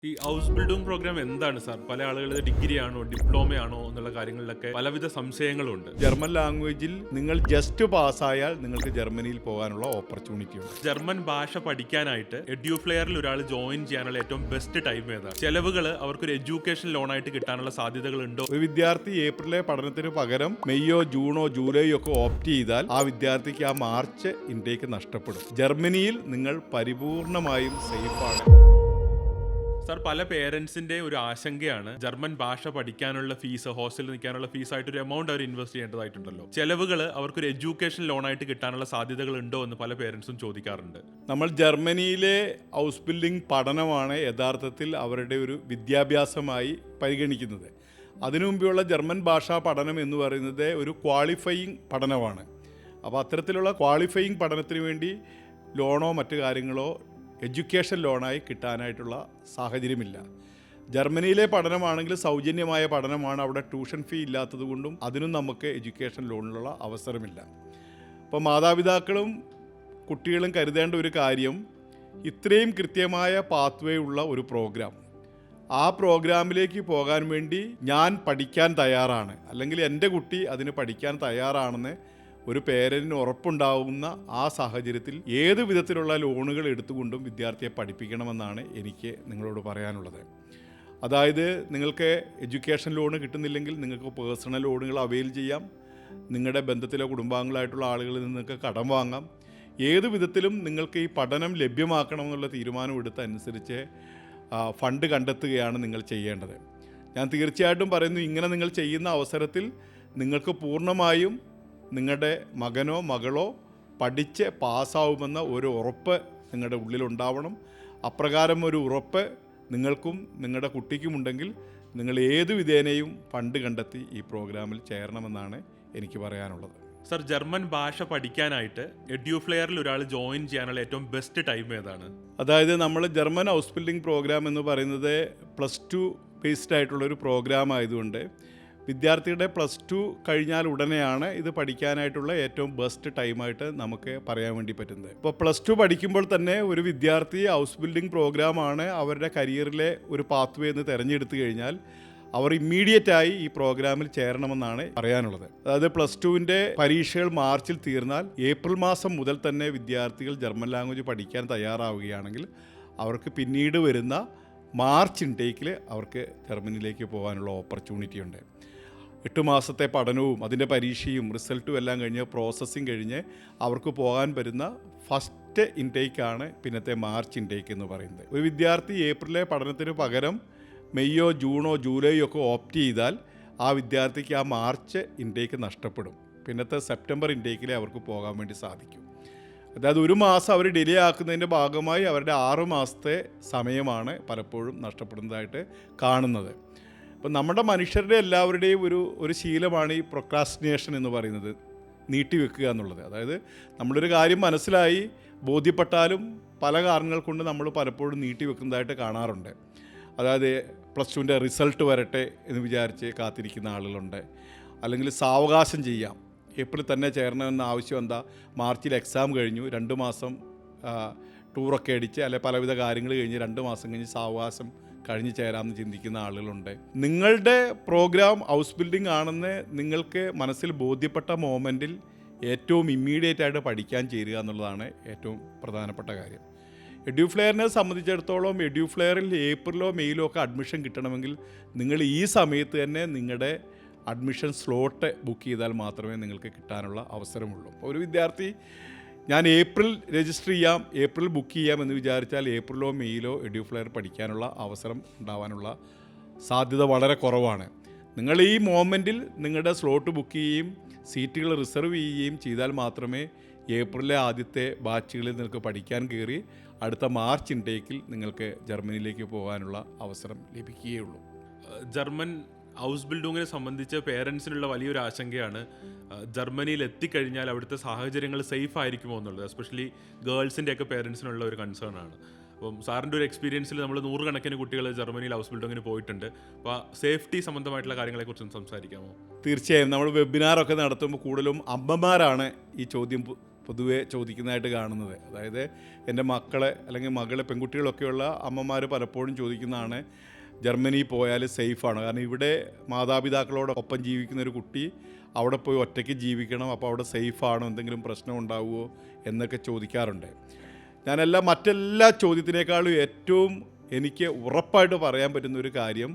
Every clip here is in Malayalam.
ഈ ഹൗസ് ബിൽഡിംഗ് പ്രോഗ്രാം എന്താണ് സാർ? പല ആളുകൾ ഡിഗ്രി ആണോ ഡിപ്ലോമയാണോ എന്നുള്ള കാര്യങ്ങളിലൊക്കെ പലവിധ സംശയങ്ങളുണ്ട്. ജർമ്മൻ ലാംഗ്വേജിൽ നിങ്ങൾ ജസ്റ്റ് പാസ്സായാൽ നിങ്ങൾക്ക് ജർമ്മനിയിൽ പോകാനുള്ള ഓപ്പർച്യൂണിറ്റി ഉണ്ട്. ജർമ്മൻ ഭാഷ പഠിക്കാനായിട്ട് എഡ്യൂഫ്ലെയറിൽ ഒരാൾ ജോയിൻ ചെയ്യാനുള്ള ഏറ്റവും ബെസ്റ്റ് ടൈം ഏതാണ്? ചെലവുകൾ അവർക്കൊരു എഡ്യൂക്കേഷൻ ലോണായിട്ട് കിട്ടാനുള്ള സാധ്യതകൾ ഉണ്ടോ? ഒരു വിദ്യാർത്ഥി ഏപ്രിലെ പഠനത്തിന് പകരം മെയ്യോ ജൂണോ ജൂലൈയോ ഒക്കെ ഓപ്റ്റ് ചെയ്താൽ ആ വിദ്യാർത്ഥിക്ക് ആ മാർച്ച് ഇൻടേക്ക് നഷ്ടപ്പെടും. ജർമ്മനിയിൽ നിങ്ങൾ പരിപൂർണമായും സേഫാണ്. സാർ, പല പേരൻസിന്റെ ഒരു ആശങ്കയാണ് ജർമ്മൻ ഭാഷ പഠിക്കാനുള്ള ഫീസ്, ഹോസ്റ്റലിൽ നിൽക്കാനുള്ള ഫീസായിട്ട് ഒരു എമൗണ്ട് അവർ ഇൻവെസ്റ്റ് ചെയ്യേണ്ടതായിട്ടുണ്ടല്ലോ. ചെലവുകൾ അവർക്കൊരു എഡ്യൂക്കേഷൻ ലോണായിട്ട് കിട്ടാനുള്ള സാധ്യതകൾ ഉണ്ടോ എന്ന് പല പേരൻസും ചോദിക്കാറുണ്ട്. നമ്മൾ ജർമ്മനിയിലെ ഹൗസ് ബിൽഡിംഗ് പഠനമാണ് യഥാർത്ഥത്തിൽ അവരുടെ ഒരു വിദ്യാഭ്യാസമായി പരിഗണിക്കുന്നത്. അതിനു മുമ്പുള്ള ജർമ്മൻ ഭാഷാ പഠനം എന്ന് പറയുന്നത് ഒരു ക്വാളിഫയിങ് പഠനമാണ്. അപ്പോൾ അത്തരത്തിലുള്ള ക്വാളിഫയിങ് പഠനത്തിന് വേണ്ടി ലോണോ മറ്റു കാര്യങ്ങളോ എഡ്യൂക്കേഷൻ ലോണായി കിട്ടാനായിട്ടുള്ള സാഹചര്യമില്ല. ജർമ്മനിയിലെ പഠനമാണെങ്കിൽ സൗജന്യമായ പഠനമാണ്. അവിടെ ട്യൂഷൻ ഫീ ഇല്ലാത്തത് കൊണ്ടും അതിനും നമുക്ക് എഡ്യൂക്കേഷൻ ലോണിലുള്ള അവസരമില്ല. അപ്പോൾ മാതാപിതാക്കളും കുട്ടികളും കരുതേണ്ട ഒരു കാര്യം, ഇത്രയും കൃത്യമായ പാത്വേ ഉള്ള ഒരു പ്രോഗ്രാം, ആ പ്രോഗ്രാമിലേക്ക് പോകാൻ വേണ്ടി ഞാൻ പഠിക്കാൻ തയ്യാറാണ്, അല്ലെങ്കിൽ എൻ്റെ കുട്ടി അതിന് പഠിക്കാൻ തയ്യാറാണെന്ന് ഒരു പേരൻറ്റിന് ഉറപ്പുണ്ടാവുന്ന ആ സാഹചര്യത്തിൽ ഏത് വിധത്തിലുള്ള ലോണുകൾ എടുത്തുകൊണ്ടും വിദ്യാർത്ഥിയെ പഠിപ്പിക്കണമെന്നാണ് എനിക്ക് നിങ്ങളോട് പറയാനുള്ളത്. അതായത് നിങ്ങൾക്ക് എഡ്യൂക്കേഷൻ ലോണ് കിട്ടുന്നില്ലെങ്കിൽ നിങ്ങൾക്ക് പേഴ്സണൽ ലോണുകൾ അവെയിൽ ചെയ്യാം. നിങ്ങളുടെ ബന്ധത്തിലെ കുടുംബാംഗങ്ങളായിട്ടുള്ള ആളുകളിൽ നിങ്ങൾക്ക് കടം വാങ്ങാം. ഏത് വിധത്തിലും നിങ്ങൾക്ക് ഈ പഠനം ലഭ്യമാക്കണമെന്നുള്ള തീരുമാനം എടുത്തനുസരിച്ച് ഫണ്ട് കണ്ടെത്തുകയാണ് നിങ്ങൾ ചെയ്യേണ്ടത്. ഞാൻ തീർച്ചയായിട്ടും പറയുന്നു, ഇങ്ങനെ നിങ്ങൾ ചെയ്യുന്ന അവസരത്തിൽ നിങ്ങൾക്ക് പൂർണ്ണമായും നിങ്ങളുടെ മകനോ മകളോ പഠിച്ച് പാസ്സാവുമെന്ന ഒരു ഉറപ്പ് നിങ്ങളുടെ ഉള്ളിലുണ്ടാവണം. അപ്രകാരം ഒരു ഉറപ്പ് നിങ്ങൾക്കും നിങ്ങളുടെ കുട്ടിക്കുമുണ്ടെങ്കിൽ നിങ്ങൾ ഏത് വിധേനയും ഫണ്ട് കണ്ടെത്തി ഈ പ്രോഗ്രാമിൽ ചേരണമെന്നാണ് എനിക്ക് പറയാനുള്ളത്. സർ, ജർമ്മൻ ഭാഷ പഠിക്കാനായിട്ട് എഡ്യൂഫ്ലെയറിൽ ഒരാൾ ജോയിൻ ചെയ്യാനുള്ള ഏറ്റവും ബെസ്റ്റ് ടൈം ഏതാണ്? അതായത് നമ്മൾ ജർമ്മൻ ഹൗസ് ബിൽഡിംഗ് പ്രോഗ്രാം എന്ന് പറയുന്നത് +2 ബേസ്ഡ് ആയിട്ടുള്ളൊരു പ്രോഗ്രാം ആയതുകൊണ്ട് വിദ്യാർത്ഥിയുടെ +2 കഴിഞ്ഞാൽ ഉടനെയാണ് ഇത് പഠിക്കാനായിട്ടുള്ള ഏറ്റവും ബെസ്റ്റ് ടൈമായിട്ട് നമുക്ക് പറയാൻ വേണ്ടി പറ്റുന്നത്. ഇപ്പോൾ +2 പഠിക്കുമ്പോൾ തന്നെ ഒരു വിദ്യാർത്ഥി ഹൗസ് ബിൽഡിംഗ് പ്രോഗ്രാമാണ് അവരുടെ കരിയറിലെ ഒരു പാത്വേ എന്ന് തിരഞ്ഞെടുത്തു കഴിഞ്ഞാൽ അവർ ഇമ്മീഡിയറ്റായി ഈ പ്രോഗ്രാമിൽ ചേരണമെന്നാണ് പറയാനുള്ളത്. അതായത് +2വിൻ്റെ പരീക്ഷകൾ മാർച്ചിൽ തീർന്നാൽ ഏപ്രിൽ മാസം മുതൽ തന്നെ വിദ്യാർത്ഥികൾ ജർമ്മൻ ലാംഗ്വേജ് പഠിക്കാൻ തയ്യാറാവുകയാണെങ്കിൽ അവർക്ക് പിന്നീട് വരുന്ന മാർച്ച് ഇൻടേക്കിൽ അവർക്ക് ജർമ്മനിയിലേക്ക് പോകാനുള്ള ഓപ്പർച്യൂണിറ്റി ഉണ്ട്. 8 മാസത്തെ പഠനവും അതിൻ്റെ പരീക്ഷയും റിസൾട്ടും എല്ലാം കഴിഞ്ഞ് പ്രോസസ്സിങ് കഴിഞ്ഞ് അവർക്ക് പോകാൻ വരുന്ന ഫസ്റ്റ് ഇൻടേക്കാണ് പിന്നത്തെ മാർച്ച് ഇൻടേക്ക് എന്ന് പറയുന്നത്. ഒരു വിദ്യാർത്ഥി ഏപ്രിലെ പഠനത്തിന് പകരം മെയ്യോ ജൂണോ ജൂലൈയോ ഒക്കെ ഓപ്റ്റ് ചെയ്താൽ ആ വിദ്യാർത്ഥിക്ക് ആ മാർച്ച് ഇൻടേക്ക് നഷ്ടപ്പെടും. പിന്നത്തെ സെപ്റ്റംബർ ഇൻടേക്കിലേ അവർക്ക് പോകാൻ വേണ്ടി സാധിക്കും. അതായത് ഒരു മാസം അവർ ഡിലേ ആക്കുന്നതിൻ്റെ ഭാഗമായി അവരുടെ 6 മാസത്തെ സമയമാണ് പലപ്പോഴും നഷ്ടപ്പെടുന്നതായിട്ട് കാണുന്നത്. അപ്പം നമ്മുടെ മനുഷ്യരുടെ എല്ലാവരുടെയും ഒരു ശീലമാണ് ഈ പ്രൊക്രാസ്റ്റിനേഷൻ എന്ന് പറയുന്നത്, നീട്ടിവെക്കുക എന്നുള്ളത്. അതായത് നമ്മളൊരു കാര്യം മനസ്സിലായി ബോധ്യപ്പെട്ടാലും പല കാരണങ്ങൾ കൊണ്ട് നമ്മൾ പലപ്പോഴും നീട്ടിവെക്കുന്നതായിട്ട് കാണാറുണ്ട്. അതായത് +2വിൻ്റെ റിസൾട്ട് വരട്ടെ എന്ന് വിചാരിച്ച് കാത്തിരിക്കുന്ന ആളുകളുണ്ട്. അല്ലെങ്കിൽ സാവകാശം ചെയ്യാം, ഏപ്രിൽ തന്നെ ചേരണമെന്ന ആവശ്യം എന്താ, മാർച്ചിൽ എക്സാം കഴിഞ്ഞു 2 മാസം ടൂറൊക്കെ അടിച്ച് അല്ലെ പലവിധ കാര്യങ്ങൾ കഴിഞ്ഞ് 2 മാസം കഴിഞ്ഞ് സാവകാശം കഴിഞ്ഞ് ചേരാമെന്ന് ചിന്തിക്കുന്ന ആളുകളുണ്ട്. നിങ്ങളുടെ പ്രോഗ്രാം ഹൗസ് ബിൽഡിംഗ് ആണെന്ന് നിങ്ങൾക്ക് മനസ്സിൽ ബോധ്യപ്പെട്ട മോമെൻറ്റിൽ ഏറ്റവും ഇമ്മീഡിയറ്റ് ആയിട്ട് പഠിക്കാൻ ചേരുക എന്നുള്ളതാണ് ഏറ്റവും പ്രധാനപ്പെട്ട കാര്യം. എഡ്യൂഫ്ലെയറിനെ സംബന്ധിച്ചിടത്തോളം എഡ്യൂഫ്ലെയറിൽ ഏപ്രിലോ മെയ്യിലോ ഒക്കെ അഡ്മിഷൻ കിട്ടണമെങ്കിൽ നിങ്ങൾ ഈ സമയത്ത് തന്നെ നിങ്ങളുടെ അഡ്മിഷൻ സ്ലോട്ട് ബുക്ക് ചെയ്താൽ മാത്രമേ നിങ്ങൾക്ക് കിട്ടാനുള്ള അവസരമുള്ളൂ. ഒരു വിദ്യാർത്ഥി ഞാൻ ഏപ്രിൽ രജിസ്റ്റർ ചെയ്യാം, ഏപ്രിൽ ബുക്ക് ചെയ്യാം എന്ന് വിചാരിച്ചാൽ ഏപ്രിലോ മെയ്യിലോ എഡ്യൂഫ്ലെയർ പഠിക്കാനുള്ള അവസരം ഉണ്ടാവാനുള്ള സാധ്യത വളരെ കുറവാണ്. നിങ്ങൾ ഈ മോമെൻറ്റിൽ നിങ്ങളുടെ സ്ലോട്ട് ബുക്ക് ചെയ്യുകയും സീറ്റുകൾ റിസർവ് ചെയ്യുകയും ചെയ്താൽ മാത്രമേ ഏപ്രിലെ ആദ്യത്തെ ബാച്ചുകളിൽ നിങ്ങൾക്ക് പഠിക്കാൻ കയറി അടുത്ത മാർച്ച് ഇൻടേക്കിൽ നിങ്ങൾക്ക് ജർമ്മനിയിലേക്ക് പോകാനുള്ള അവസരം ലഭിക്കുകയുള്ളൂ. ജർമ്മൻ ഹൗസ് ബിൽഡിങ്ങിനെ സംബന്ധിച്ച് പേരൻസിനുള്ള വലിയൊരു ആശങ്കയാണ് ജർമ്മനിയിൽ എത്തിക്കഴിഞ്ഞാൽ അവിടുത്തെ സാഹചര്യങ്ങൾ സേഫ് ആയിരിക്കുമോ എന്നുള്ളത്. എസ്പെഷ്യലി ഗേൾസിൻ്റെ ഒക്കെ പേരൻസിനുള്ള ഒരു കൺസേൺ ആണ്. അപ്പം സാറിൻ്റെ ഒരു എക്സ്പീരിയൻസിൽ നമ്മൾ 100 കണക്കിന് കുട്ടികൾ ജർമ്മനിയിൽ ഹൗസ് ബിൽഡിങ്ങിന് പോയിട്ടുണ്ട്. അപ്പോൾ സേഫ്റ്റി സംബന്ധമായിട്ടുള്ള കാര്യങ്ങളെക്കുറിച്ച് സംസാരിക്കാമോ? തീർച്ചയായും. നമ്മൾ വെബിനാറൊക്കെ നടത്തുമ്പോൾ കൂടുതലും അമ്മമാരാണ് ഈ ചോദ്യം പൊതുവെ ചോദിക്കുന്നതായിട്ട് കാണുന്നത്. അതായത് എൻ്റെ മക്കളെ അല്ലെങ്കിൽ മകളെ പെൺകുട്ടികളൊക്കെയുള്ള അമ്മമാർ പലപ്പോഴും ചോദിക്കുന്നതാണ്, ജർമ്മനി പോയാൽ സേഫാണ്. കാരണം ഇവിടെ മാതാപിതാക്കളോടൊപ്പം ജീവിക്കുന്ന ഒരു കുട്ടി അവിടെ പോയി ഒറ്റയ്ക്ക് ജീവിക്കണം, അപ്പോൾ അവിടെ സേഫാണോ, എന്തെങ്കിലും പ്രശ്നം ഉണ്ടാവുമോ എന്നൊക്കെ ചോദിക്കാറുണ്ട്. മറ്റെല്ലാ ചോദ്യത്തിനേക്കാളും ഏറ്റവും എനിക്ക് ഉറപ്പായിട്ട് പറയാൻ പറ്റുന്ന ഒരു കാര്യം,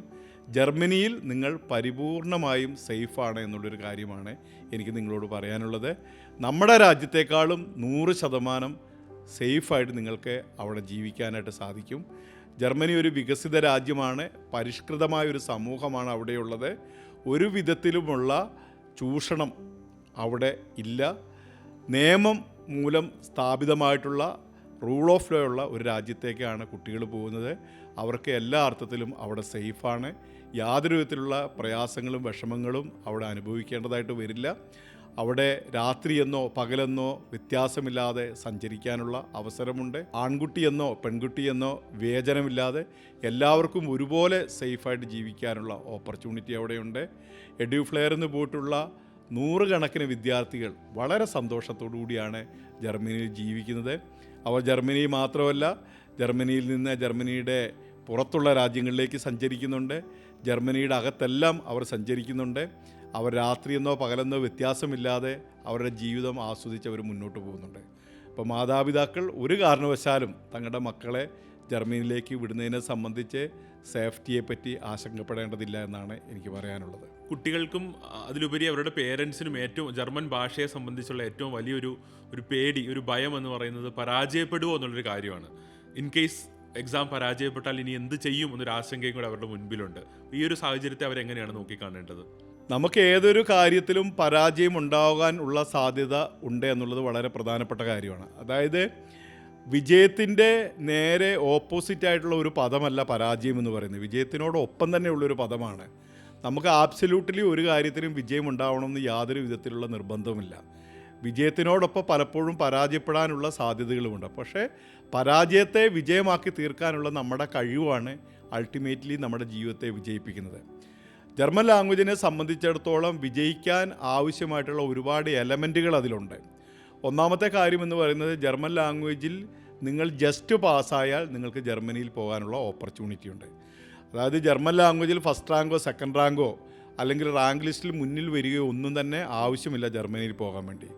ജർമ്മനിയിൽ നിങ്ങൾ പരിപൂർണമായും സേഫാണ് എന്നുള്ളൊരു കാര്യമാണ് എനിക്ക് നിങ്ങളോട് പറയാനുള്ളത്. നമ്മുടെ രാജ്യത്തെക്കാളും 100% സേഫായിട്ട് നിങ്ങൾക്ക് അവിടെ ജീവിക്കാനായിട്ട് സാധിക്കും. ജർമ്മനി ഒരു വികസിത രാജ്യമാണ്, പരിഷ്കൃതമായൊരു സമൂഹമാണ് അവിടെയുള്ളത്. ഒരു വിധത്തിലുമുള്ള ചൂഷണം അവിടെ ഇല്ല. നിയമം മൂലം സ്ഥാപിതമായിട്ടുള്ള റൂൾ ഓഫ് ലോ ഉള്ള ഒരു രാജ്യത്തേക്കാണ് കുട്ടികൾ പോകുന്നത്. അവർക്ക് എല്ലാ അർത്ഥത്തിലും അവിടെ സേഫാണ്. യാതൊരു വിധത്തിലുള്ള പ്രയാസങ്ങളും വിഷമങ്ങളും അവിടെ അനുഭവിക്കേണ്ടതായിട്ട് വരില്ല. അവിടെ രാത്രിയെന്നോ പകലെന്നോ വ്യത്യാസമില്ലാതെ സഞ്ചരിക്കാനുള്ള അവസരമുണ്ട്. ആൺകുട്ടിയെന്നോ പെൺകുട്ടിയെന്നോ വിവേചനമില്ലാതെ എല്ലാവർക്കും ഒരുപോലെ സേഫായിട്ട് ജീവിക്കാനുള്ള ഓപ്പർച്യൂണിറ്റി അവിടെയുണ്ട്. എഡ്യൂഫ്ലെയർ എന്ന് പോയിട്ടുള്ള 100 കണക്കിന് വിദ്യാർത്ഥികൾ വളരെ സന്തോഷത്തോടു കൂടിയാണ് ജർമ്മനിയിൽ ജീവിക്കുന്നത്. അവർ ജർമ്മനി മാത്രമല്ല, ജർമ്മനിയിൽ നിന്ന് ജർമ്മനിയുടെ പുറത്തുള്ള രാജ്യങ്ങളിലേക്ക് സഞ്ചരിക്കുന്നുണ്ട്. ജർമ്മനിയുടെ അകത്തെല്ലാം അവർ സഞ്ചരിക്കുന്നുണ്ട്. അവർ രാത്രിയെന്നോ പകലെന്നോ വ്യത്യാസമില്ലാതെ അവരുടെ ജീവിതം ആസ്വദിച്ച് അവർ മുന്നോട്ട് പോകുന്നുണ്ട്. അപ്പോൾ മാതാപിതാക്കൾ ഒരു കാരണവശാലും തങ്ങളുടെ മക്കളെ ജർമ്മനിയിലേക്ക് വിടുന്നതിനെ സംബന്ധിച്ച് സേഫ്റ്റിയെ പറ്റി ആശങ്കപ്പെടേണ്ടതില്ല എന്നാണ് എനിക്ക് പറയാനുള്ളത്. കുട്ടികൾക്കും അതിലുപരി അവരുടെ പേരൻസിനും ഏറ്റവും ജർമ്മൻ ഭാഷയെ സംബന്ധിച്ചുള്ള ഏറ്റവും വലിയൊരു പേടി, ഒരു ഭയം എന്ന് പറയുന്നത് പരാജയപ്പെടുമോ എന്നുള്ളൊരു കാര്യമാണ്. ഇൻ കേസ് എക്സാം പരാജയപ്പെട്ടാൽ ഇനി എന്ത് ചെയ്യും എന്നൊരു ആശങ്കയും കൂടെ അവരുടെ മുൻപിലുണ്ട്. ഈ ഒരു സാഹചര്യത്തെ അവരെങ്ങനെയാണ് നോക്കിക്കാണേണ്ടത്? നമുക്ക് ഏതൊരു കാര്യത്തിലും പരാജയം ഉണ്ടാകാൻ ഉള്ള സാധ്യത ഉണ്ട് എന്നുള്ളത് വളരെ പ്രധാനപ്പെട്ട കാര്യമാണ്. അതായത് വിജയത്തിൻ്റെ നേരെ ഓപ്പോസിറ്റായിട്ടുള്ള ഒരു പദമല്ല പരാജയം എന്ന് പറയുന്നത്, വിജയത്തിനോടൊപ്പം തന്നെയുള്ളൊരു പദമാണ്. നമുക്ക് ആബ്സല്യൂട്ട്ലി ഒരു കാര്യത്തിലും വിജയം ഉണ്ടാവണമെന്ന് യാതൊരു വിധത്തിലുള്ള നിർബന്ധവുമില്ല. വിജയത്തിനോടൊപ്പം പലപ്പോഴും പരാജയപ്പെടാനുള്ള സാധ്യതകളുമുണ്ട്. പക്ഷേ പരാജയത്തെ വിജയമാക്കി തീർക്കാനുള്ള നമ്മുടെ കഴിവാണ് അൾട്ടിമേറ്റ്ലി നമ്മുടെ ജീവിതത്തെ വിജയിപ്പിക്കുന്നത്. ജർമ്മൻ ലാംഗ്വേജിനെ സംബന്ധിച്ചിടത്തോളം വിജയിക്കാൻ ആവശ്യമായിട്ടുള്ള ഒരുപാട് എലമെൻറ്റുകൾ അതിലുണ്ട്. ഒന്നാമത്തെ കാര്യം എന്ന് പറയുന്നത്, ജർമ്മൻ ലാംഗ്വേജിൽ നിങ്ങൾ ജസ്റ്റ് പാസ്സായാൽ നിങ്ങൾക്ക് ജർമ്മനിയിൽ പോകാനുള്ള ഓപ്പർച്യൂണിറ്റി ഉണ്ട്. അതായത് ജർമ്മൻ ലാംഗ്വേജിൽ ഫസ്റ്റ് റാങ്കോ സെക്കൻഡ് റാങ്കോ അല്ലെങ്കിൽ റാങ്ക് ലിസ്റ്റിൽ മുന്നിൽ വരികയോ ഒന്നും തന്നെ ആവശ്യമില്ല ജർമ്മനിയിൽ പോകാൻ വേണ്ടി.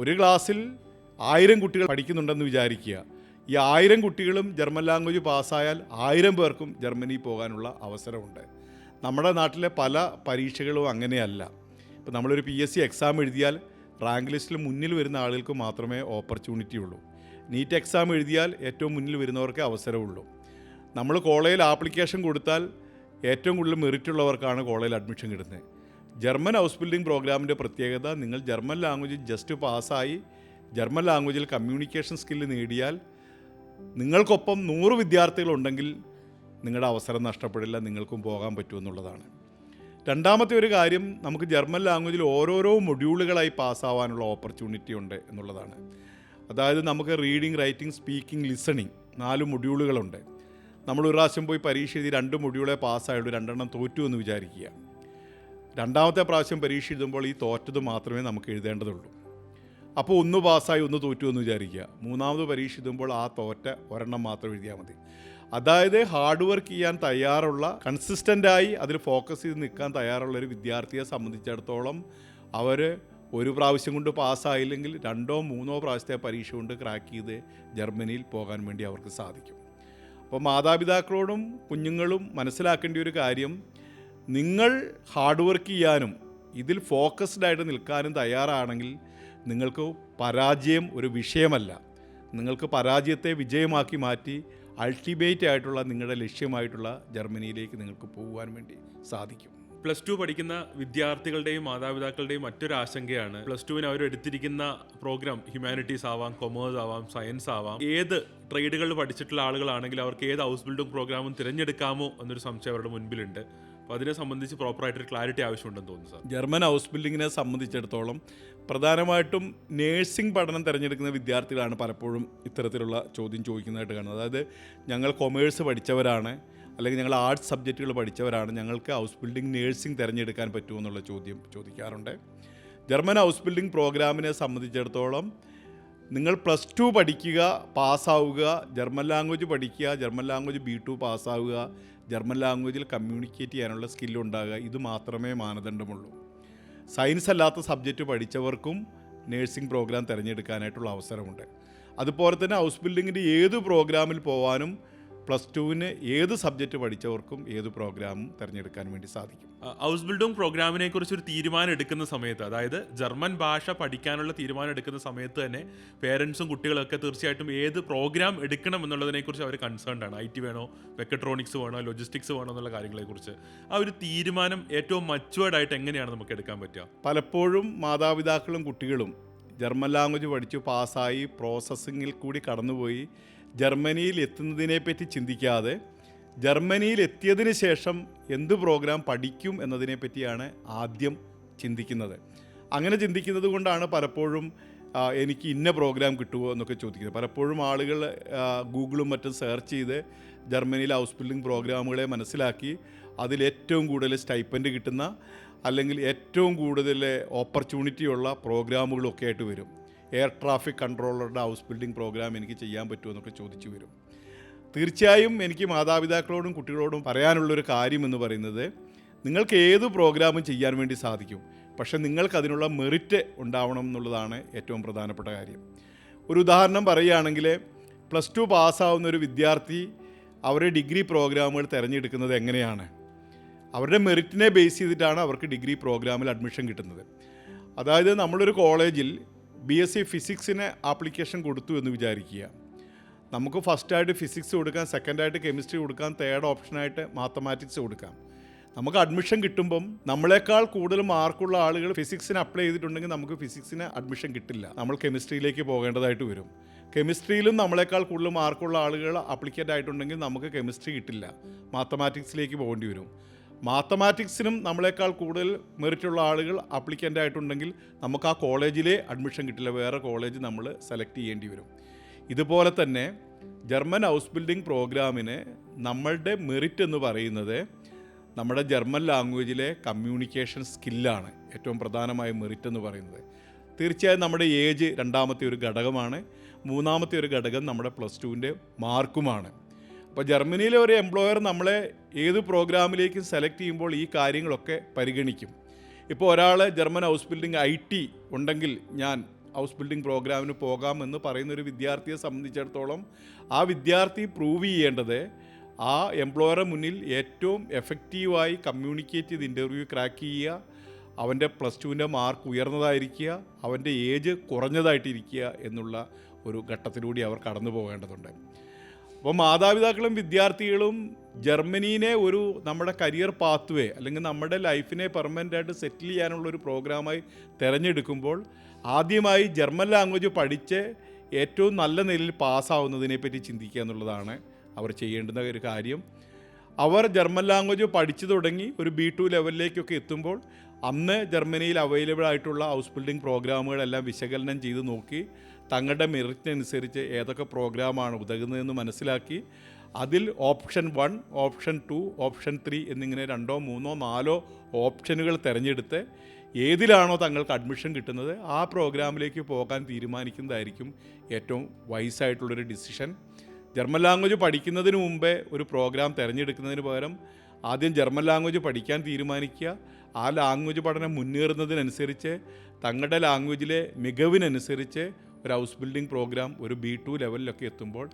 ഒരു ക്ലാസ്സിൽ 1000 കുട്ടികൾ പഠിക്കുന്നുണ്ടെന്ന് വിചാരിക്കുക. ഈ 1000 കുട്ടികളും ജർമ്മൻ ലാംഗ്വേജ് പാസ്സായാൽ 1000 പേർക്കും ജർമ്മനിയിൽ പോകാനുള്ള അവസരമുണ്ട്. നമ്മുടെ നാട്ടിലെ പല പരീക്ഷകളും അങ്ങനെയല്ല. ഇപ്പോൾ നമ്മളൊരു PSC എക്സാം എഴുതിയാൽ റാങ്ക് ലിസ്റ്റിൽ മുന്നിൽ വരുന്ന ആളുകൾക്ക് മാത്രമേ ഓപ്പർച്യൂണിറ്റി ഉള്ളൂ. നീറ്റ് എക്സാം എഴുതിയാൽ ഏറ്റവും മുന്നിൽ വരുന്നവർക്ക് അവസരമുള്ളൂ. നമ്മൾ കോളേജിൽ ആപ്ലിക്കേഷൻ കൊടുത്താൽ ഏറ്റവും കൂടുതൽ മെറിറ്റുള്ളവർക്കാണ് കോളേജിൽ അഡ്മിഷൻ കിട്ടുന്നത്. ജർമ്മൻ ഹൗസ് ബിൽഡിംഗ് പ്രോഗ്രാമിൻ്റെ പ്രത്യേകത, നിങ്ങൾ ജർമ്മൻ ലാംഗ്വേജ് ജസ്റ്റ് പാസ്സായി ജർമ്മൻ ലാംഗ്വേജിൽ കമ്മ്യൂണിക്കേഷൻ സ്കില്ല് നേടിയാൽ നിങ്ങൾക്കൊപ്പം 100 വിദ്യാർത്ഥികളുണ്ടെങ്കിൽ നിങ്ങളുടെ അവസരം നഷ്ടപ്പെടില്ല, നിങ്ങൾക്കും പോകാൻ പറ്റുമെന്നുള്ളതാണ്. രണ്ടാമത്തെ ഒരു കാര്യം, നമുക്ക് ജർമ്മൻ ലാംഗ്വേജിൽ ഓരോരോ മൊഡ്യൂളുകളായി പാസ്സാവാനുള്ള ഓപ്പർച്യൂണിറ്റി ഉണ്ട് എന്നുള്ളതാണ്. അതായത് നമുക്ക് റീഡിങ്, റൈറ്റിംഗ്, സ്പീക്കിംഗ്, ലിസണിങ് 4 മൊഡ്യൂളുകളുണ്ട്. നമ്മൾ ഒരു പ്രാവശ്യം പോയി പരീക്ഷ എഴുതി 2 മൊഡ്യൂളെ പാസ്സായുള്ളൂ, 2 തോറ്റു എന്ന് വിചാരിക്കുക. രണ്ടാമത്തെ പ്രാവശ്യം പരീക്ഷ എഴുതുമ്പോൾ ഈ തോറ്റത് മാത്രമേ നമുക്ക് എഴുതേണ്ടതുള്ളൂ. അപ്പോൾ 1 പാസ്സായി 1 തോറ്റു എന്ന് വിചാരിക്കുക. മൂന്നാമത് പരീക്ഷ എഴുതുമ്പോൾ ആ തോറ്റ 1 മാത്രം എഴുതിയാൽ മതി. അതായത് ഹാർഡ് വർക്ക് ചെയ്യാൻ തയ്യാറുള്ള, കൺസിസ്റ്റൻ്റായി അതിൽ ഫോക്കസ് ചെയ്ത് നിൽക്കാൻ തയ്യാറുള്ളൊരു വിദ്യാർത്ഥിയെ സംബന്ധിച്ചിടത്തോളം അവർ ഒരു പ്രാവശ്യം കൊണ്ട് പാസ്സായില്ലെങ്കിൽ 2ഓ 3ഓ പ്രാവശ്യത്തെ പരീക്ഷ കൊണ്ട് ക്രാക്ക് ചെയ്ത് ജർമ്മനിയിൽ പോകാൻ വേണ്ടി അവർക്ക് സാധിക്കും. അപ്പോൾ മാതാപിതാക്കളോടും കുഞ്ഞുങ്ങളും മനസ്സിലാക്കേണ്ട ഒരു കാര്യം, നിങ്ങൾ ഹാർഡ് വർക്ക് ചെയ്യാനും ഇതിൽ ഫോക്കസ്ഡായിട്ട് നിൽക്കാനും തയ്യാറാണെങ്കിൽ നിങ്ങൾക്ക് പരാജയം ഒരു വിഷയമല്ല. നിങ്ങൾക്ക് പരാജയത്തെ വിജയമാക്കി മാറ്റി അൾട്ടിമേറ്റ് ആയിട്ടുള്ള നിങ്ങളുടെ ലക്ഷ്യമായിട്ടുള്ള ജർമ്മനിയിലേക്ക് നിങ്ങൾക്ക് പോകുവാൻ വേണ്ടി സാധിക്കും. +2 പഠിക്കുന്ന വിദ്യാർത്ഥികളുടെയും മാതാപിതാക്കളുടെയും മറ്റൊരു ആശങ്കയാണ്, +2വിന് അവർ എടുത്തിരിക്കുന്ന പ്രോഗ്രാം ഹ്യൂമാനിറ്റീസ് ആവാം, കൊമേഴ്സ് ആവാം, സയൻസ് ആവാം, ഏത് ട്രേഡുകൾ പഠിച്ചിട്ടുള്ള ആളുകളാണെങ്കിൽ അവർക്ക് ഏത് ഹൗസ് ബിൽഡിംഗ് പ്രോഗ്രാമും തിരഞ്ഞെടുക്കാമോ എന്നൊരു സംശയം അവരുടെ മുൻപിലുണ്ട്. അപ്പോൾ അതിനെ സംബന്ധിച്ച് പ്രോപ്പറായിട്ടൊരു ക്ലാരിറ്റി ആവശ്യമുണ്ടെന്ന് തോന്നുന്നു സാർ. ജർമ്മൻ ഹൗസ് ബിൽഡിങ്ങിനെ സംബന്ധിച്ചിടത്തോളം പ്രധാനമായിട്ടും നേഴ്സിംഗ് പഠനം തിരഞ്ഞെടുക്കുന്ന വിദ്യാർത്ഥികളാണ് പലപ്പോഴും ഇത്തരത്തിലുള്ള ചോദ്യം ചോദിക്കുന്നതായിട്ട് കാണുന്നത്. അതായത് ഞങ്ങൾ കൊമേഴ്സ് പഠിച്ചവരാണ്, അല്ലെങ്കിൽ ഞങ്ങൾ ആർട്സ് സബ്ജക്റ്റുകൾ പഠിച്ചവരാണ്, ഞങ്ങൾക്ക് ഹൗസ് ബിൽഡിംഗ് നേഴ്സിംഗ് തിരഞ്ഞെടുക്കാൻ പറ്റുമോ എന്നുള്ള ചോദ്യം ചോദിക്കാറുണ്ട്. ജർമ്മൻ ഹൗസ് ബിൽഡിംഗ് പ്രോഗ്രാമിനെ സംബന്ധിച്ചിടത്തോളം നിങ്ങൾ +2 പഠിക്കുക, പാസ്സാവുക, ജർമ്മൻ ലാംഗ്വേജ് പഠിക്കുക, ജർമ്മൻ ലാംഗ്വേജ് B2 പാസ്സാവുക, ജർമ്മൻ ലാംഗ്വേജിൽ കമ്മ്യൂണിക്കേറ്റ് ചെയ്യാനുള്ള സ്കില്ലുണ്ടാകുക, ഇത് മാത്രമേ മാനദണ്ഡമുള്ളൂ. സയൻസ് അല്ലാത്ത സബ്ജക്റ്റ് പഠിച്ചവർക്കും നേഴ്സിംഗ് പ്രോഗ്രാം തിരഞ്ഞെടുക്കാനായിട്ടുള്ള അവസരമുണ്ട്. അതുപോലെ തന്നെ ഹൗസ് ബിൽഡിങ്ങിൻ്റെ ഏത് പ്രോഗ്രാമിൽ പോകാനും +2-ന് ഏത് സബ്ജക്റ്റ് പഠിച്ചവർക്കും ഏത് പ്രോഗ്രാമും തിരഞ്ഞെടുക്കാൻ വേണ്ടി സാധിക്കും. ഹൗസ് ബിൽഡിംഗ് പ്രോഗ്രാമിനെ കുറിച്ച് ഒരു തീരുമാനം എടുക്കുന്ന സമയത്ത്, അതായത് ജർമ്മൻ ഭാഷ പഠിക്കാനുള്ള തീരുമാനം എടുക്കുന്ന സമയത്ത് തന്നെ പേരൻസും കുട്ടികളൊക്കെ തീർച്ചയായിട്ടും ഏത് പ്രോഗ്രാം എടുക്കണം എന്നുള്ളതിനെക്കുറിച്ച് അവർ കൺസേൺഡ് ആണ്. IT വേണോ, മെക്കട്രോണിക്സ് വേണോ, ലോജിസ്റ്റിക്സ് വേണോ എന്നുള്ള കാര്യങ്ങളെക്കുറിച്ച് ആ ഒരു തീരുമാനം ഏറ്റവും മച്ചുവേർഡ് ആയിട്ട് എങ്ങനെയാണ് നമുക്ക് എടുക്കാൻ പറ്റുക? പലപ്പോഴും മാതാപിതാക്കളും കുട്ടികളും ജർമ്മൻ ലാംഗ്വേജ് പഠിച്ചു പാസ്സായി പ്രോസസ്സിങ്ങിൽ കൂടി കടന്നുപോയി ജർമ്മനിയിൽ എത്തുന്നതിനെപ്പറ്റി ചിന്തിക്കാതെ ജർമ്മനിയിൽ എത്തിയതിന് ശേഷം എന്ത് പ്രോഗ്രാം പഠിക്കും എന്നതിനെ പറ്റിയാണ് ആദ്യം ചിന്തിക്കുന്നത്. അങ്ങനെ ചിന്തിക്കുന്നത് കൊണ്ടാണ് പലപ്പോഴും എനിക്ക് ഇന്ന പ്രോഗ്രാം കിട്ടുമോ എന്നൊക്കെ ചോദിക്കുന്നത്. പലപ്പോഴും ആളുകൾ ഗൂഗിളും മറ്റും സെർച്ച് ചെയ്ത് ജർമ്മനിയിലെ ഹൗസ് ബിൽഡിംഗ് പ്രോഗ്രാമുകളെ മനസ്സിലാക്കി അതിലേറ്റവും കൂടുതൽ സ്റ്റൈപ്പൻഡ് കിട്ടുന്ന അല്ലെങ്കിൽ ഏറ്റവും കൂടുതൽ ഓപ്പർച്യൂണിറ്റി ഉള്ള പ്രോഗ്രാമുകളൊക്കെ ആയിട്ട് വരും. എയർ ട്രാഫിക് കൺട്രോളറുടെ ഹൗസ് ബിൽഡിംഗ് പ്രോഗ്രാം എനിക്ക് ചെയ്യാൻ പറ്റുമോ എന്നൊക്കെ ചോദിച്ചു വരും. തീർച്ചയായും എനിക്ക് മാതാപിതാക്കളോടും കുട്ടികളോടും പറയാനുള്ളൊരു കാര്യം എന്ന് പറയുന്നത്, നിങ്ങൾക്ക് ഏത് പ്രോഗ്രാമും ചെയ്യാൻ വേണ്ടി സാധിക്കും, പക്ഷേ നിങ്ങൾക്കതിനുള്ള മെറിറ്റ് ഉണ്ടാവണം എന്നുള്ളതാണ് ഏറ്റവും പ്രധാനപ്പെട്ട കാര്യം. ഒരു ഉദാഹരണം പറയുകയാണെങ്കിൽ, +2 പാസ്സാവുന്ന ഒരു വിദ്യാർത്ഥി അവരുടെ ഡിഗ്രി പ്രോഗ്രാമുകൾ തിരഞ്ഞെടുക്കുന്നത് എങ്ങനെയാണ്? അവരുടെ മെറിറ്റിനെ ബേസ് ചെയ്തിട്ടാണ് അവർക്ക് ഡിഗ്രി പ്രോഗ്രാമിൽ അഡ്മിഷൻ കിട്ടുന്നത്. അതായത് നമ്മളൊരു കോളേജിൽ BSc ഫിസിക്സിന് ആപ്ലിക്കേഷൻ കൊടുത്തു എന്ന് വിചാരിക്കുക. നമുക്ക് ഫസ്റ്റായിട്ട് ഫിസിക്സ് കൊടുക്കാം, സെക്കൻഡായിട്ട് കെമിസ്ട്രി കൊടുക്കാം, തേർഡ് ഓപ്ഷനായിട്ട് മാത്തമാറ്റിക്സ് കൊടുക്കാം. നമുക്ക് അഡ്മിഷൻ കിട്ടുമ്പം നമ്മളെക്കാൾ കൂടുതൽ മാർക്കുള്ള ആളുകൾ ഫിസിക്സിന് അപ്ലൈ ചെയ്തിട്ടുണ്ടെങ്കിൽ നമുക്ക് ഫിസിക്സിന് അഡ്മിഷൻ കിട്ടില്ല, നമ്മൾ കെമിസ്ട്രിയിലേക്ക് പോകേണ്ടതായിട്ട് വരും. കെമിസ്ട്രിയിലും നമ്മളെക്കാൾ കൂടുതൽ മാർക്കുള്ള ആളുകൾ അപ്ലിക്കൻ്റ് ആയിട്ടുണ്ടെങ്കിൽ നമുക്ക് കെമിസ്ട്രി കിട്ടില്ല, മാത്തമാറ്റിക്സിലേക്ക് പോകേണ്ടി വരും. മാത്തമാറ്റിക്സിനും നമ്മളെക്കാൾ കൂടുതൽ മെറിറ്റുള്ള ആളുകൾ അപ്ലിക്കൻ്റ് ആയിട്ടുണ്ടെങ്കിൽ നമുക്ക് ആ കോളേജിലെ അഡ്മിഷൻ കിട്ടില്ല, വേറെ കോളേജ് നമ്മൾ സെലക്ട് ചെയ്യേണ്ടി വരും. ഇതുപോലെ തന്നെ ജർമ്മൻ ഹൗസ് ബിൽഡിംഗ് പ്രോഗ്രാമിന് നമ്മളുടെ മെറിറ്റ് എന്ന് പറയുന്നത് നമ്മുടെ ജർമ്മൻ ലാംഗ്വേജിലെ കമ്മ്യൂണിക്കേഷൻ സ്കില്ലാണ് ഏറ്റവും പ്രധാനമായ മെറിറ്റ് എന്ന് പറയുന്നത്. തീർച്ചയായും നമ്മുടെ ഏജ് രണ്ടാമത്തെ ഒരു ഘടകമാണ്. മൂന്നാമത്തെ ഒരു ഘടകം നമ്മുടെ +2-ൻ്റെ മാർക്കുമാണ്. അപ്പോൾ ജർമ്മനിയിലെ ഒരു എംപ്ലോയർ നമ്മളെ ഏത് പ്രോഗ്രാമിലേക്കും സെലക്ട് ചെയ്യുമ്പോൾ ഈ കാര്യങ്ങളൊക്കെ പരിഗണിക്കും. ഇപ്പോൾ ഒരാൾ ജർമ്മൻ ഹൗസ് ബിൽഡിംഗ് IT ഉണ്ടെങ്കിൽ ഞാൻ ഹൗസ് ബിൽഡിംഗ് പ്രോഗ്രാമിന് പോകാമെന്ന് പറയുന്നൊരു വിദ്യാർത്ഥിയെ സംബന്ധിച്ചിടത്തോളം ആ വിദ്യാർത്ഥി പ്രൂവ് ചെയ്യേണ്ടത് ആ എംപ്ലോയറെ മുന്നിൽ ഏറ്റവും എഫക്റ്റീവായി കമ്മ്യൂണിക്കേറ്റ് ചെയ്ത് ഇൻ്റർവ്യൂ ക്രാക്ക് ചെയ്യുക, അവൻ്റെ +2-ൻ്റെ മാർക്ക് ഉയർന്നതായിരിക്കുക, അവൻ്റെ ഏജ് കുറഞ്ഞതായിട്ടിരിക്കുക എന്നുള്ള ഒരു ഘട്ടത്തിലൂടെ അവർ കടന്നു പോകേണ്ടതുണ്ട്. അപ്പോൾ മാതാപിതാക്കളും വിദ്യാർത്ഥികളും ജർമ്മനീനെ ഒരു നമ്മുടെ കരിയർ പാത്വേ അല്ലെങ്കിൽ നമ്മുടെ ലൈഫിനെ പെർമനൻ്റായിട്ട് സെറ്റിൽ ചെയ്യാനുള്ളൊരു പ്രോഗ്രാമായി തിരഞ്ഞെടുക്കുമ്പോൾ ആദ്യമായി ജർമ്മൻ ലാംഗ്വേജ് പഠിച്ച് ഏറ്റവും നല്ല നിലയിൽ പാസ്സാവുന്നതിനെപ്പറ്റി ചിന്തിക്കുക എന്നുള്ളതാണ് അവർ ചെയ്യേണ്ടുന്ന ഒരു കാര്യം. അവർ ജർമ്മൻ ലാംഗ്വേജ് പഠിച്ചു തുടങ്ങി ഒരു B2 ലെവലിലേക്കൊക്കെ എത്തുമ്പോൾ അന്ന് ജർമ്മനിയിൽ അവൈലബിൾ ആയിട്ടുള്ള ഹൗസ് ബിൽഡിംഗ് പ്രോഗ്രാമുകളെല്ലാം വിശകലനം ചെയ്ത് നോക്കി തങ്ങളുടെ മെറിറ്റിനനുസരിച്ച് ഏതൊക്കെ പ്രോഗ്രാമാണ് ഉതകുന്നതെന്ന് മനസ്സിലാക്കി അതിൽ ഓപ്ഷൻ 1, ഓപ്ഷൻ 2, ഓപ്ഷൻ 3 എന്നിങ്ങനെ 2, 3, 4 ഓപ്ഷനുകൾ തിരഞ്ഞെടുത്ത് ഏതിലാണോ തങ്ങൾക്ക് അഡ്മിഷൻ കിട്ടുന്നത് ആ പ്രോഗ്രാമിലേക്ക് പോകാൻ തീരുമാനിക്കുന്നതായിരിക്കും ഏറ്റവും വൈസായിട്ടുള്ളൊരു ഡിസിഷൻ. ജർമ്മൻ ലാംഗ്വേജ് പഠിക്കുന്നതിന് മുമ്പേ ഒരു പ്രോഗ്രാം തിരഞ്ഞെടുക്കുന്നതിന് പകരം ആദ്യം ജർമ്മൻ ലാംഗ്വേജ് പഠിക്കാൻ തീരുമാനിക്കുക. ആ ലാംഗ്വേജ് പഠനം മുന്നേറുന്നതിനനുസരിച്ച് തങ്ങളുടെ ലാംഗ്വേജിലെ മികവിനനുസരിച്ച് ഒരു ഹൗസ് ബിൽഡിംഗ് പ്രോഗ്രാം ഒരു B2 ലെവലിലൊക്കെ എത്തുമ്പോൾ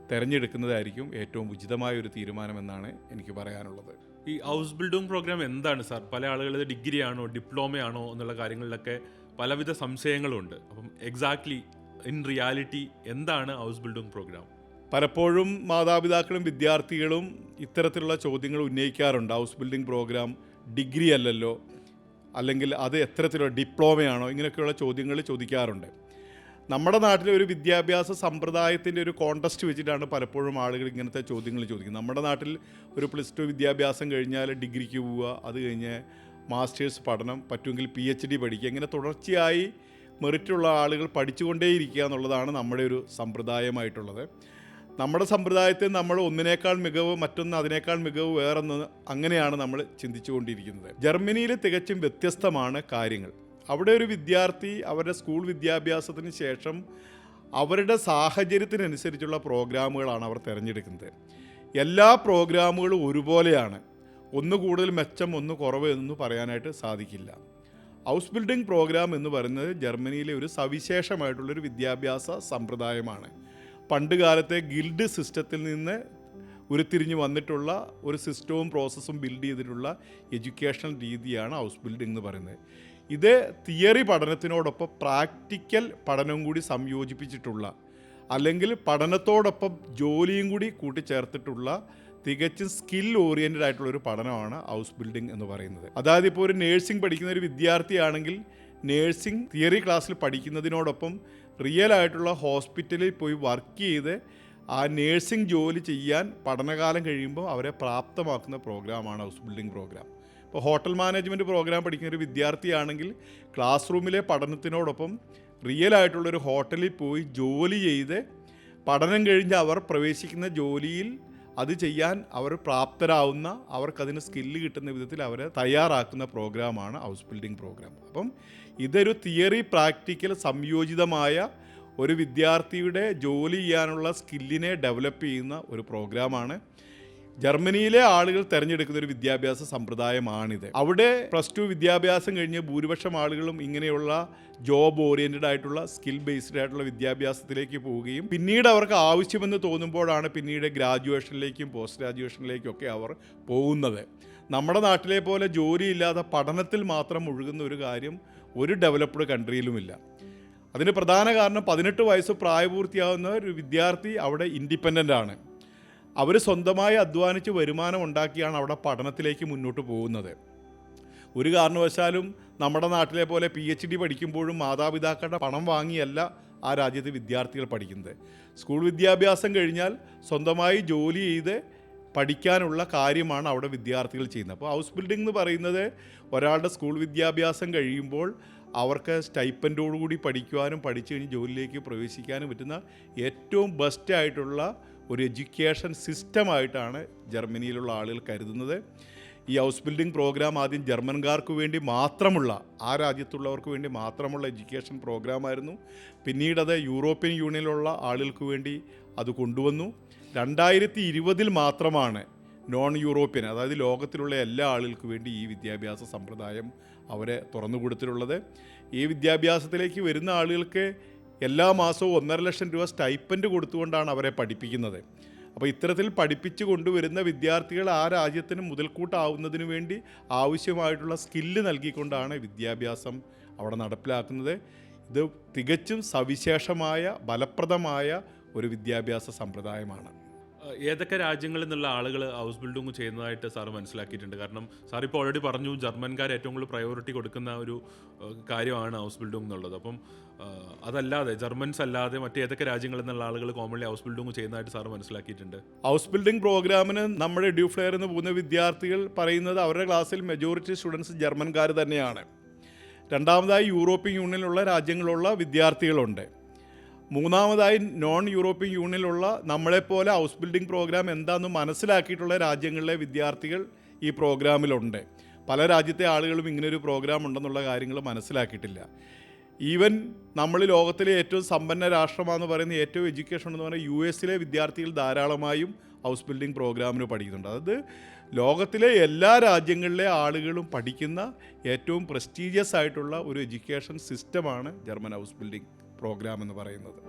തിരഞ്ഞെടുക്കുന്നതായിരിക്കും ഏറ്റവും ഉചിതമായ ഒരു തീരുമാനമെന്നാണ് എനിക്ക് പറയാനുള്ളത്. ഈ ഹൗസ് ബിൽഡിംഗ് പ്രോഗ്രാം എന്താണ് സാർ? പല ആളുകളത് ഡിഗ്രിയാണോ ഡിപ്ലോമയാണോ എന്നുള്ള കാര്യങ്ങളിലൊക്കെ പലവിധ സംശയങ്ങളുണ്ട്. അപ്പം എക്സാക്ട്ലി ഇൻ റിയാലിറ്റി എന്താണ് ഹൗസ് ബിൽഡിംഗ് പ്രോഗ്രാം? പലപ്പോഴും മാതാപിതാക്കളും വിദ്യാർത്ഥികളും ഇത്തരത്തിലുള്ള ചോദ്യങ്ങൾ ഉന്നയിക്കാറുണ്ട്. ഹൗസ് ബിൽഡിംഗ് പ്രോഗ്രാം ഡിഗ്രി അല്ലല്ലോ, അല്ലെങ്കിൽ അത് എത്തരത്തിലുള്ള ഡിപ്ലോമയാണോ, ഇങ്ങനെയൊക്കെയുള്ള ചോദ്യങ്ങൾ ചോദിക്കാറുണ്ട്. നമ്മുടെ നാട്ടിലെ ഒരു വിദ്യാഭ്യാസ സമ്പ്രദായത്തിൻ്റെ ഒരു കോണ്ടസ്റ്റ് വെച്ചിട്ടാണ് പലപ്പോഴും ആളുകൾ ഇങ്ങനത്തെ ചോദ്യങ്ങൾ ചോദിക്കുന്നത്. നമ്മുടെ നാട്ടിൽ ഒരു +2 വിദ്യാഭ്യാസം കഴിഞ്ഞാൽ ഡിഗ്രിക്ക് പോവുക, അത് കഴിഞ്ഞ് മാസ്റ്റേഴ്സ് പഠനം, പറ്റുമെങ്കിൽ PhD പഠിക്കുക, ഇങ്ങനെ തുടർച്ചയായി മെറിറ്റുള്ള ആളുകൾ പഠിച്ചുകൊണ്ടേയിരിക്കുക എന്നുള്ളതാണ് നമ്മുടെ ഒരു സമ്പ്രദായമായിട്ടുള്ളത്. നമ്മുടെ സമ്പ്രദായത്തിൽ നമ്മൾ ഒന്നിനേക്കാൾ മികവ് മറ്റൊന്ന് അതിനേക്കാൾ മികവ് വേറൊന്ന് അങ്ങനെയാണ് നമ്മൾ ചിന്തിച്ചുകൊണ്ടിരിക്കുന്നത്. ജർമ്മനിയിൽ തികച്ചും വ്യത്യസ്തമാണ് കാര്യങ്ങൾ. അവിടെ ഒരു വിദ്യാർത്ഥി അവരുടെ സ്കൂൾ വിദ്യാഭ്യാസത്തിന് ശേഷം അവരുടെ സാഹചര്യത്തിനനുസരിച്ചുള്ള പ്രോഗ്രാമുകളാണ് അവർ തിരഞ്ഞെടുക്കുന്നത്. എല്ലാ പ്രോഗ്രാമുകളും ഒരുപോലെയാണ്. ഒന്ന് കൂടുതൽ മെച്ചം ഒന്ന് കുറവ് എന്നൊന്നും പറയാനായിട്ട് സാധിക്കില്ല. ഹൗസ് ബിൽഡിംഗ് പ്രോഗ്രാം എന്ന് പറയുന്നത് ജർമ്മനിയിലെ ഒരു സവിശേഷമായിട്ടുള്ളൊരു വിദ്യാഭ്യാസ സമ്പ്രദായമാണ്. പണ്ട് കാലത്തെ ഗിൽഡ് സിസ്റ്റത്തിൽ നിന്ന് ഉരുത്തിരിഞ്ഞ് വന്നിട്ടുള്ള ഒരു സിസ്റ്റവും പ്രോസസ്സും ബിൽഡ് ചെയ്തിട്ടുള്ള എഡ്യൂക്കേഷണൽ രീതിയാണ് ഹൗസ് ബിൽഡിംഗ് എന്ന് പറയുന്നത്. ഇത് തിയറി പഠനത്തിനോടൊപ്പം പ്രാക്ടിക്കൽ പഠനവും കൂടി സംയോജിപ്പിച്ചിട്ടുള്ള, അല്ലെങ്കിൽ പഠനത്തോടൊപ്പം ജോലിയും കൂടി കൂട്ടിച്ചേർത്തിട്ടുള്ള തികച്ചും സ്കിൽ ഓറിയൻറ്റഡ് ആയിട്ടുള്ളൊരു പഠനമാണ് ഹൗസ് ബിൽഡിംഗ് എന്ന് പറയുന്നത്. അതായത് ഇപ്പോൾ ഒരു നേഴ്സിംഗ് പഠിക്കുന്ന ഒരു വിദ്യാർത്ഥിയാണെങ്കിൽ നേഴ്സിംഗ് തിയറി ക്ലാസ്സിൽ പഠിക്കുന്നതിനോടൊപ്പം റിയൽ ആയിട്ടുള്ള ഹോസ്പിറ്റലിൽ പോയി വർക്ക് ചെയ്ത് ആ നേഴ്സിംഗ് ജോലി ചെയ്യാൻ പഠനകാലം കഴിയുമ്പോൾ അവരെ പ്രാപ്തമാക്കുന്ന പ്രോഗ്രാമാണ് ഹൗസ് ബിൽഡിംഗ് പ്രോഗ്രാം. ഇപ്പോൾ ഹോട്ടൽ മാനേജ്മെൻറ്റ് പ്രോഗ്രാം പഠിക്കുന്ന ഒരു വിദ്യാർത്ഥിയാണെങ്കിൽ ക്ലാസ് റൂമിലെ പഠനത്തിനോടൊപ്പം റിയൽ ആയിട്ടുള്ളൊരു ഹോട്ടലിൽ പോയി ജോലി ചെയ്ത് പഠനം കഴിഞ്ഞ് അവർ പ്രവേശിക്കുന്ന ജോലിയിൽ അത് ചെയ്യാൻ അവർ പ്രാപ്തരാവുന്ന, അവർക്കതിന് സ്കില്ല് കിട്ടുന്ന വിധത്തിൽ അവരെ തയ്യാറാക്കുന്ന പ്രോഗ്രാമാണ് ഹൗസ് ബിൽഡിംഗ് പ്രോഗ്രാം. അപ്പം ഇതൊരു തിയറി പ്രാക്ടിക്കൽ സംയോജിതമായ ഒരു വിദ്യാർത്ഥിയുടെ ജോലി ചെയ്യാനുള്ള സ്കില്ലിനെ ഡെവലപ്പ് ചെയ്യുന്ന ഒരു പ്രോഗ്രാമാണ്. ജർമ്മനിയിലെ ആളുകൾ തിരഞ്ഞെടുക്കുന്ന ഒരു വിദ്യാഭ്യാസ സമ്പ്രദായമാണിത്. അവിടെ +2 വിദ്യാഭ്യാസം കഴിഞ്ഞ് ഭൂരിപക്ഷം ആളുകളും ഇങ്ങനെയുള്ള ജോബ് ഓറിയൻറ്റഡ് ആയിട്ടുള്ള സ്കിൽ ബേസ്ഡ് ആയിട്ടുള്ള വിദ്യാഭ്യാസത്തിലേക്ക് പോവുകയും പിന്നീട് അവർക്ക് ആവശ്യമെന്ന് തോന്നുമ്പോഴാണ് പിന്നീട് ഗ്രാജുവേഷനിലേക്കും പോസ്റ്റ് ഗ്രാജുവേഷനിലേക്കും ഒക്കെ അവർ പോകുന്നത്. നമ്മുടെ നാട്ടിലെ പോലെ ജോലിയില്ലാതെ പഠനത്തിൽ മാത്രം മുഴുകുന്ന ഒരു കാര്യം ഒരു ഡെവലപ്ഡ് കൺട്രിയിലുമില്ല. അതിന് പ്രധാന കാരണം 18 വയസ്സ് പ്രായപൂർത്തിയാവുന്ന ഒരു വിദ്യാർത്ഥി അവിടെ ഇൻഡിപെൻഡൻ്റ് ആണ്. അവർ സ്വന്തമായി അധ്വാനിച്ച് വരുമാനം ഉണ്ടാക്കിയാണ് അവിടെ പഠനത്തിലേക്ക് മുന്നോട്ട് പോകുന്നത്. ഒരു കാരണവശാലും നമ്മുടെ നാട്ടിലെ പോലെ PhD പഠിക്കുമ്പോഴും മാതാപിതാക്കളുടെ പണം വാങ്ങിയല്ല ആ രാജ്യത്തെ വിദ്യാർത്ഥികൾ പഠിക്കുന്നത്. സ്കൂൾ വിദ്യാഭ്യാസം കഴിഞ്ഞാൽ സ്വന്തമായി ജോലി ചെയ്ത് പഠിക്കാനുള്ള കാര്യമാണ് അവിടെ വിദ്യാർത്ഥികൾ ചെയ്യുന്നത്. അപ്പോൾ ഹൗസ് ബിൽഡിംഗ് എന്ന് പറയുന്നത് ഒരാളുടെ സ്കൂൾ വിദ്യാഭ്യാസം കഴിയുമ്പോൾ അവർക്ക് സ്റ്റൈപ്പൻഡോടുകൂടി പഠിക്കുവാനും പഠിച്ചു കഴിഞ്ഞ് ജോലിയിലേക്ക് പ്രവേശിക്കാനും പറ്റുന്ന ഏറ്റവും ബെസ്റ്റ് ആയിട്ടുള്ള ഒരു എഡ്യൂക്കേഷൻ സിസ്റ്റമായിട്ടാണ് ജർമ്മനിയിലുള്ള ആളുകൾ കരുതുന്നത്. ഈ ഹൗസ് ബിൽഡിംഗ് പ്രോഗ്രാം ആദ്യം ജർമ്മൻകാർക്ക് വേണ്ടി മാത്രമുള്ള, ആ രാജ്യത്തുള്ളവർക്ക് വേണ്ടി മാത്രമുള്ള എഡ്യൂക്കേഷൻ പ്രോഗ്രാമായിരുന്നു. പിന്നീട് അത് യൂറോപ്യൻ യൂണിയനിലുള്ള ആളുകൾക്ക് വേണ്ടി അത് കൊണ്ടുവന്നു. 2020 മാത്രമാണ് നോൺ യൂറോപ്യൻ, അതായത് ലോകത്തിലുള്ള എല്ലാ ആളുകൾക്ക് വേണ്ടി ഈ വിദ്യാഭ്യാസ സമ്പ്രദായം അവരെ തുറന്നു കൊടുത്തിട്ടുള്ളത്. ഈ വിദ്യാഭ്യാസത്തിലേക്ക് വരുന്ന ആളുകൾക്ക് എല്ലാ മാസവും 1.5 ലക്ഷം രൂപ സ്റ്റൈപ്പൻഡ് കൊടുത്തുകൊണ്ടാണ് അവരെ പഠിപ്പിക്കുന്നത്. അപ്പോൾ ഇത്തരത്തിൽ പഠിപ്പിച്ചു കൊണ്ടുവരുന്ന വിദ്യാർത്ഥികൾ ആ രാജ്യത്തിന് മുതൽക്കൂട്ടാവുന്നതിന് വേണ്ടി ആവശ്യമായിട്ടുള്ള സ്കില്ല് നൽകിക്കൊണ്ടാണ് വിദ്യാഭ്യാസം അവിടെ നടപ്പിലാക്കുന്നത്. ഇത് തികച്ചും സവിശേഷമായ ഫലപ്രദമായ ഒരു വിദ്യാഭ്യാസ സമ്പ്രദായമാണ്. ഏതൊക്കെ രാജ്യങ്ങളിൽ നിന്നുള്ള ആളുകൾ ഹൗസ് ബിൽഡിംഗ് ചെയ്യുന്നതായിട്ട് സാറ് മനസ്സിലാക്കിയിട്ടുണ്ട്? കാരണം സാർ ഇപ്പോൾ ഓൾറെഡി പറഞ്ഞു ജർമ്മൻകാർ ഏറ്റവും കൂടുതൽ പ്രയോറിറ്റി കൊടുക്കുന്ന ഒരു കാര്യമാണ് ഹൗസ് ബിൽഡിംഗ് എന്നുള്ളത്. അപ്പം അതല്ലാതെ ജർമ്മൻസ് അല്ലാതെ മറ്റേതൊക്കെ രാജ്യങ്ങളിൽ നിന്നുള്ള ആളുകൾ കോമൺലി ഹൗസ് ബിൽഡിംഗ് ചെയ്യുന്നതായിട്ട് സാറ് മനസ്സിലാക്കിയിട്ടുണ്ട്? ഹൗസ് ബിൽഡിംഗ് പ്രോഗ്രാമിന് നമ്മുടെ എഡ്യൂഫ്ലെയർ എന്ന് പോകുന്ന വിദ്യാർത്ഥികൾ പറയുന്നത് അവരുടെ ക്ലാസ്സിൽ മെജോറിറ്റി സ്റ്റുഡൻസ് ജർമ്മൻകാർ തന്നെയാണ്. രണ്ടാമതായി യൂറോപ്യൻ യൂണിയനിലുള്ള രാജ്യങ്ങളുള്ള വിദ്യാർത്ഥികളുണ്ട്. മൂന്നാമതായി നോൺ യൂറോപ്യൻ യൂണിയനിലുള്ള നമ്മളെപ്പോലെ ഹൗസ് ബിൽഡിംഗ് പ്രോഗ്രാം എന്താണെന്ന് മനസ്സിലാക്കിയിട്ടുള്ള രാജ്യങ്ങളിലെ വിദ്യാർത്ഥികൾ ഈ പ്രോഗ്രാമിലുണ്ട്. പല രാജ്യത്തെ ആളുകളും ഇങ്ങനൊരു പ്രോഗ്രാം ഉണ്ടെന്നുള്ള കാര്യങ്ങൾ മനസ്സിലാക്കിയിട്ടില്ല. ഈവൻ നമ്മൾ ലോകത്തിലെ ഏറ്റവും സമ്പന്ന രാഷ്ട്രമാണെന്ന് പറയുന്ന ഏറ്റവും എഡ്യൂക്കേഷൻ എന്ന് പറയുന്ന US വിദ്യാർത്ഥികൾ ധാരാളമായും ഹൗസ് ബിൽഡിംഗ് പ്രോഗ്രാമിന് പഠിക്കുന്നുണ്ട്. അതായത് ലോകത്തിലെ എല്ലാ രാജ്യങ്ങളിലെ ആളുകളും പഠിക്കുന്ന ഏറ്റവും പ്രസ്റ്റീജിയസ് ആയിട്ടുള്ള ഒരു എഡ്യൂക്കേഷൻ സിസ്റ്റമാണ് ജർമ്മൻ ഹൗസ് ബിൽഡിംഗ് പ്രോഗ്രാം എന്ന് പറയുന്നത്.